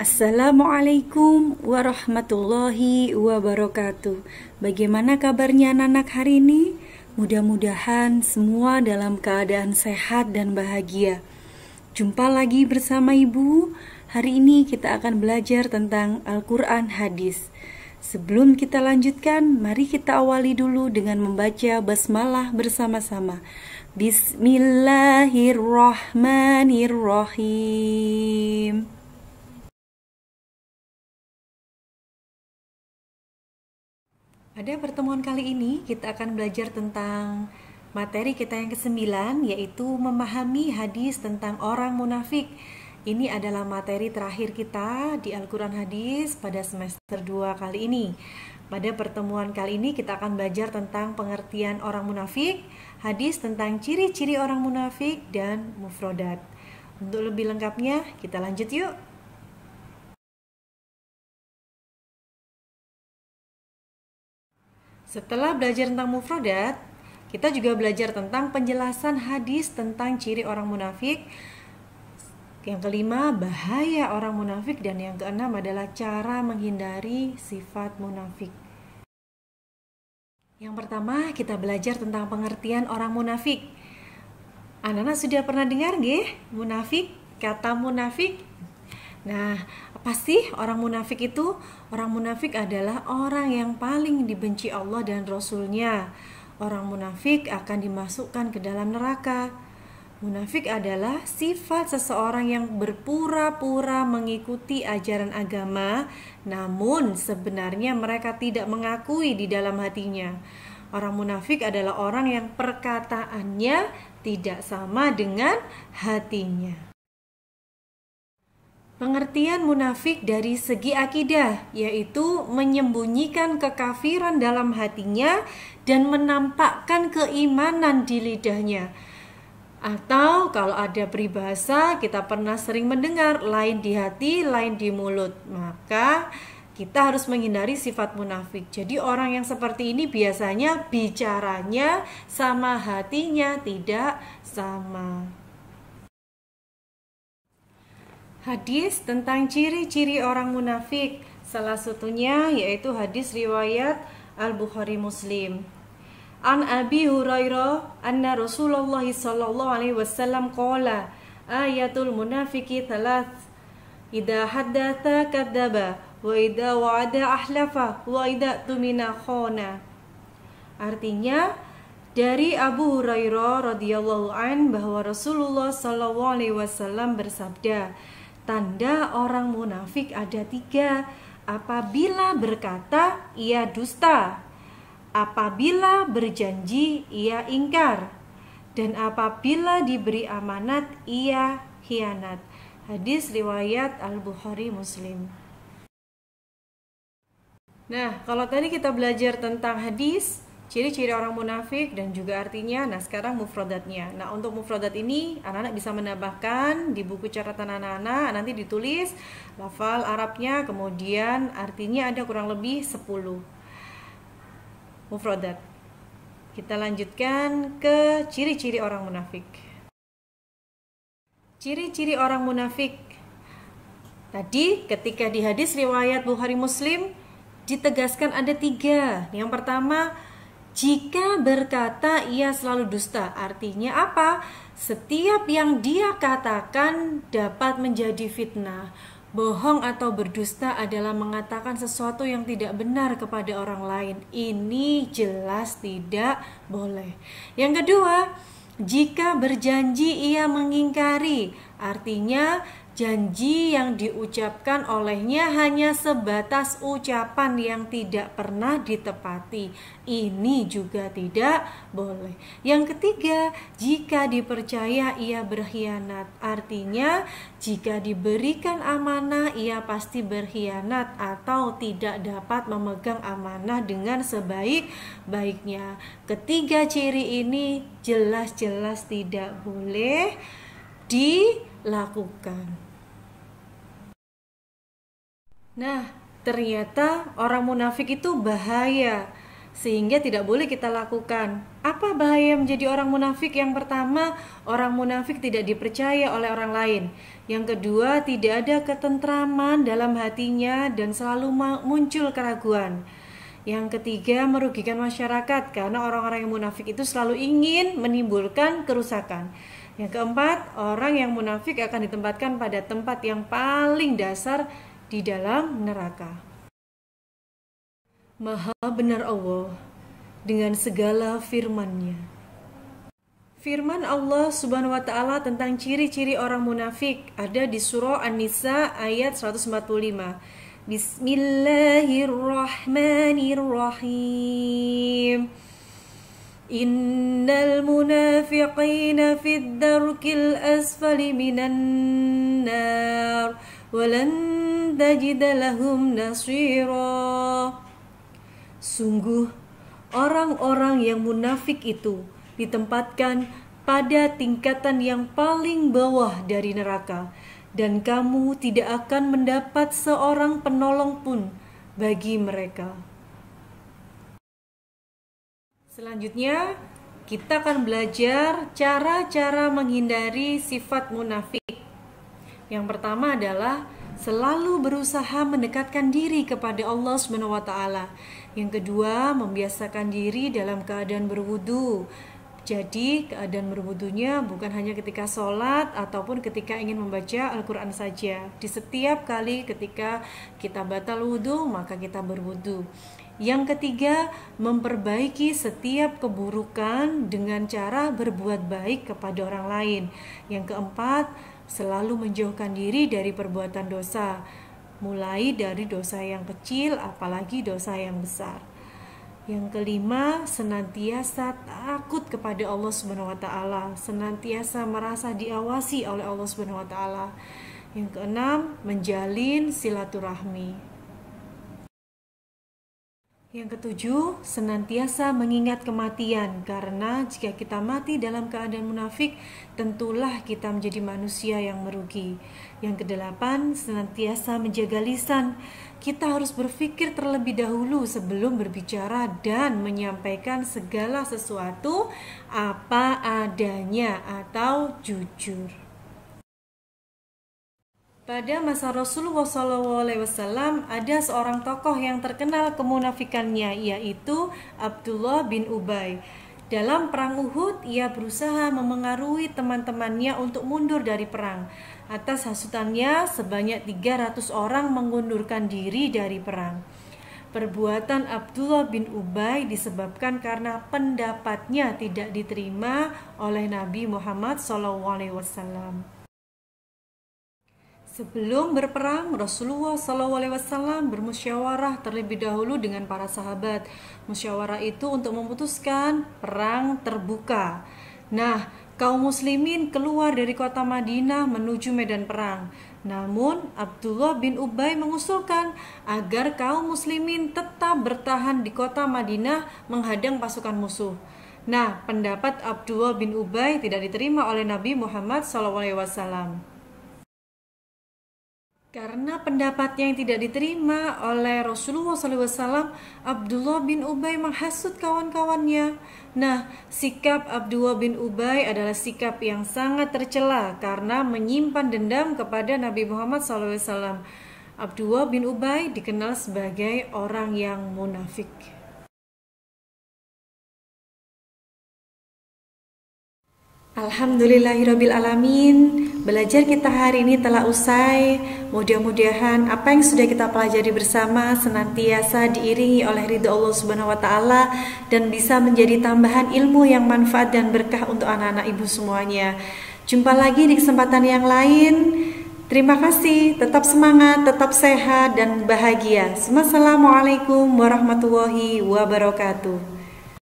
Assalamualaikum warahmatullahi wabarakatuh. Bagaimana kabarnya anak-anak hari ini? Mudah-mudahan semua dalam keadaan sehat dan bahagia. Jumpa lagi bersama Ibu. Hari ini kita akan belajar tentang Al-Quran Hadis. Sebelum kita lanjutkan, mari kita awali dulu dengan membaca basmalah bersama-sama. Bismillahirrahmanirrahim. Pada pertemuan kali ini kita akan belajar tentang materi kita yang ke-9, yaitu memahami hadis tentang orang munafik. Ini adalah materi terakhir kita di Al-Quran Hadis pada semester 2 kali ini. Pada pertemuan kali ini kita akan belajar tentang pengertian orang munafik, hadis tentang ciri-ciri orang munafik, dan mufrodat. Untuk lebih lengkapnya kita lanjut yuk. Setelah belajar tentang mufrodat, kita juga belajar tentang penjelasan hadis tentang ciri orang munafik. Yang kelima, bahaya orang munafik, dan yang keenam adalah cara menghindari sifat munafik. Yang pertama, kita belajar tentang pengertian orang munafik. Anak-anak sudah pernah dengar nggih munafik? Kata munafik? Nah, apa sih orang munafik itu? Orang munafik adalah orang yang paling dibenci Allah dan Rasul-Nya. Orang munafik akan dimasukkan ke dalam neraka. Munafik adalah sifat seseorang yang berpura-pura mengikuti ajaran agama, namun sebenarnya mereka tidak mengakui di dalam hatinya. Orang munafik adalah orang yang perkataannya tidak sama dengan hatinya. Pengertian munafik dari segi akidah, yaitu menyembunyikan kekafiran dalam hatinya dan menampakkan keimanan di lidahnya. Atau kalau ada peribahasa kita pernah sering mendengar, lain di hati, lain di mulut. Maka kita harus menghindari sifat munafik. Jadi orang yang seperti ini biasanya bicaranya sama hatinya tidak sama. Hadis tentang ciri-ciri orang munafik, salah satunya yaitu hadis riwayat Al-Bukhari Muslim. An Abi Hurairah anna Rasulullah sallallahu alaihi wasallam qala ayatul munafiqi thalath idza haddatha kadzdzaba wa idza wa'ada ahlafa wa idza tumina khana. Artinya dari Abu Hurairah radhiyallahu an bahwa Rasulullah sallallahu alaihi wasallam bersabda, tanda orang munafik ada 3. Apabila berkata ia dusta, apabila berjanji ia ingkar, dan apabila diberi amanat ia khianat. Hadis riwayat Al-Bukhari Muslim. Nah, kalau tadi kita belajar tentang hadis, ciri-ciri orang munafik dan juga artinya, nah sekarang mufradatnya. Nah, untuk mufradat ini anak-anak bisa menambahkan di buku catatan anak-anak, nanti ditulis lafal Arabnya, kemudian artinya ada kurang lebih 10 mufradat. Kita lanjutkan ke ciri-ciri orang munafik. Ciri-ciri orang munafik. Tadi ketika di hadis riwayat Bukhari Muslim ditegaskan ada 3. Yang pertama, jika berkata ia selalu dusta. Artinya apa? Setiap yang dia katakan dapat menjadi fitnah. Bohong atau berdusta adalah mengatakan sesuatu yang tidak benar kepada orang lain. Ini jelas tidak boleh. Yang kedua, jika berjanji ia mengingkari. Artinya janji yang diucapkan olehnya hanya sebatas ucapan yang tidak pernah ditepati. Ini juga tidak boleh. Yang ketiga, jika dipercaya ia berkhianat. Artinya jika diberikan amanah ia pasti berkhianat atau tidak dapat memegang amanah dengan sebaik-baiknya. Ketiga ciri ini jelas-jelas tidak boleh dilakukan. Nah, ternyata orang munafik itu bahaya, sehingga tidak boleh kita lakukan. Apa bahaya menjadi orang munafik? Yang pertama, orang munafik tidak dipercaya oleh orang lain. Yang kedua, tidak ada ketentraman dalam hatinya dan selalu muncul keraguan. Yang ketiga, merugikan masyarakat karena orang-orang yang munafik itu selalu ingin menimbulkan kerusakan. Yang keempat, orang yang munafik akan ditempatkan pada tempat yang paling dasar di dalam neraka. Maha benar Allah dengan segala firman-Nya. Firman Allah Subhanahu wa taala tentang ciri-ciri orang munafik ada di surah An-Nisa ayat 145. Bismillahirrahmanirrahim. Innal munafiqina fid darkil asfali minan nar walan tajida lahum nasira. Sungguh orang-orang yang munafik itu ditempatkan pada tingkatan yang paling bawah dari neraka, dan kamu tidak akan mendapat seorang penolong pun bagi mereka. Selanjutnya, kita akan belajar cara-cara menghindari sifat munafik. Yang pertama adalah selalu berusaha mendekatkan diri kepada Allah Subhanahu wa taala. Yang kedua, membiasakan diri dalam keadaan berwudu. Jadi keadaan berwudunya bukan hanya ketika sholat ataupun ketika ingin membaca Al-Quran saja. Di setiap kali ketika kita batal wudu, maka kita berwudu. Yang ketiga, memperbaiki setiap keburukan dengan cara berbuat baik kepada orang lain. Yang keempat, selalu menjauhkan diri dari perbuatan dosa, mulai dari dosa yang kecil apalagi dosa yang besar. Yang kelima, senantiasa takut kepada Allah Subhanahu wa taala, senantiasa merasa diawasi oleh Allah Subhanahu wa taala. Yang keenam, menjalin silaturahmi. Yang ketujuh, senantiasa mengingat kematian, karena jika kita mati dalam keadaan munafik, tentulah kita menjadi manusia yang merugi. Yang kedelapan, senantiasa menjaga lisan. Kita harus berpikir terlebih dahulu sebelum berbicara dan menyampaikan segala sesuatu apa adanya atau jujur. Pada masa Rasulullah SAW ada seorang tokoh yang terkenal kemunafikannya, yaitu Abdullah bin Ubay. Dalam perang Uhud, ia berusaha memengaruhi teman-temannya untuk mundur dari perang. Atas hasutannya, sebanyak 300 orang mengundurkan diri dari perang. Perbuatan Abdullah bin Ubay disebabkan karena pendapatnya tidak diterima oleh Nabi Muhammad SAW. Sebelum berperang, Rasulullah SAW bermusyawarah terlebih dahulu dengan para sahabat. Musyawarah itu untuk memutuskan perang terbuka. Nah, kaum muslimin keluar dari kota Madinah menuju medan perang. Namun, Abdullah bin Ubay mengusulkan agar kaum muslimin tetap bertahan di kota Madinah menghadang pasukan musuh. Nah, pendapat Abdullah bin Ubay tidak diterima oleh Nabi Muhammad SAW. Karena pendapatnya yang tidak diterima oleh Rasulullah SAW, Abdullah bin Ubay menghasut kawan-kawannya. Nah, sikap Abdullah bin Ubay adalah sikap yang sangat tercela karena menyimpan dendam kepada Nabi Muhammad SAW. Abdullah bin Ubay dikenal sebagai orang yang munafik. Alhamdulillahirrabbilalamin. Belajar kita hari ini telah usai. Mudah-mudahan apa yang sudah kita pelajari bersama senantiasa diiringi oleh ridha Allah Subhanahu wa taala dan bisa menjadi tambahan ilmu yang manfaat dan berkah untuk anak-anak ibu semuanya. Jumpa lagi di kesempatan yang lain. Terima kasih, tetap semangat, tetap sehat dan bahagia. Wassalamualaikum warahmatullahi wabarakatuh.